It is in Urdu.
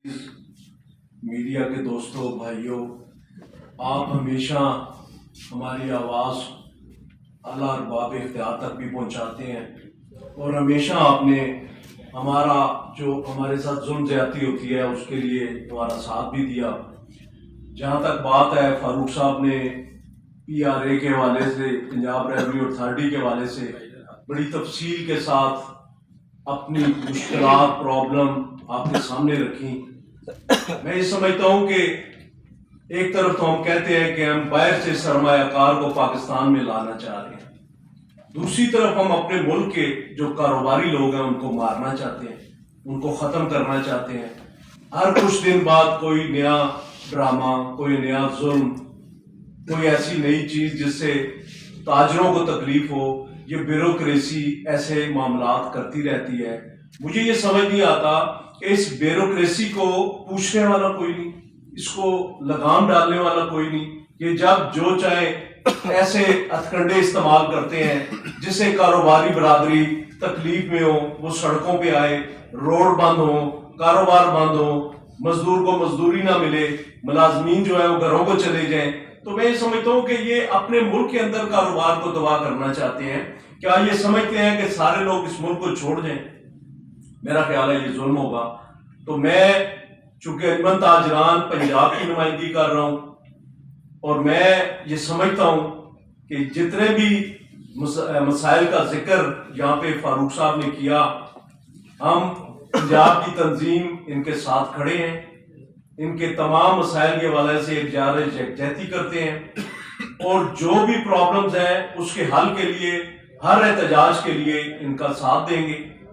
میڈیا کے دوستوں بھائیوں، آپ ہمیشہ ہماری آواز اعلیٰ ارباب اختیار تک بھی پہنچاتے ہیں اور ہمیشہ آپ نے ہمارا جو ہمارے ساتھ ظلم زیادتی ہوتی ہے اس کے لیے ہمارا ساتھ بھی دیا۔ جہاں تک بات ہے فاروق صاحب نے PRA کے حوالے سے، پنجاب ریونیو اتھارٹی کے حوالے سے بڑی تفصیل کے ساتھ اپنی مشکلات پرابلم آپ کے سامنے رکھی۔ میں یہ سمجھتا ہوں کہ ایک طرف تو ہم کہتے ہیں کہ ہم باہر سے سرمایہ کار کو پاکستان میں لانا چاہ رہے ہیں، دوسری طرف ہم اپنے ملک کے جو کاروباری لوگ ہیں ان کو مارنا چاہتے ہیں، ان کو ختم کرنا چاہتے ہیں۔ ہر کچھ دن بعد کوئی نیا ڈرامہ، کوئی نیا ظلم، کوئی ایسی نئی چیز جس سے تاجروں کو تکلیف ہو۔ یہ بیوروکریسی ایسے معاملات کرتی رہتی ہے۔ مجھے یہ سمجھ نہیں آتا کہ اس بیوروکریسی کو پوچھنے والا کوئی نہیں، اس کو لگام ڈالنے والا کوئی نہیں۔ یہ جب جو چاہے ایسے ہتھکنڈے استعمال کرتے ہیں جس سے کاروباری برادری تکلیف میں ہو، وہ سڑکوں پہ آئے، روڈ بند ہو، کاروبار بند ہو، مزدور کو مزدوری نہ ملے، ملازمین جو ہے وہ گھروں کو چلے جائیں۔ تو میں یہ سمجھتا ہوں کہ یہ اپنے ملک کے اندر کاروبار کو تباہ کرنا چاہتے ہیں۔ کیا یہ سمجھتے ہیں کہ سارے لوگ اس ملک کو چھوڑ جائیں؟ میرا خیال ہے یہ ظلم ہوگا۔ تو میں چونکہ انجمن تاجران پنجاب کی نمائندگی کر رہا ہوں اور میں یہ سمجھتا ہوں کہ جتنے بھی مسائل کا ذکر یہاں پہ فاروق صاحب نے کیا، ہم پنجاب کی تنظیم ان کے ساتھ کھڑے ہیں، ان کے تمام مسائل کے حوالے سے یکجہتی کرتے ہیں اور جو بھی پرابلمز ہیں اس کے حل کے لیے، ہر احتجاج کے لیے ان کا ساتھ دیں گے۔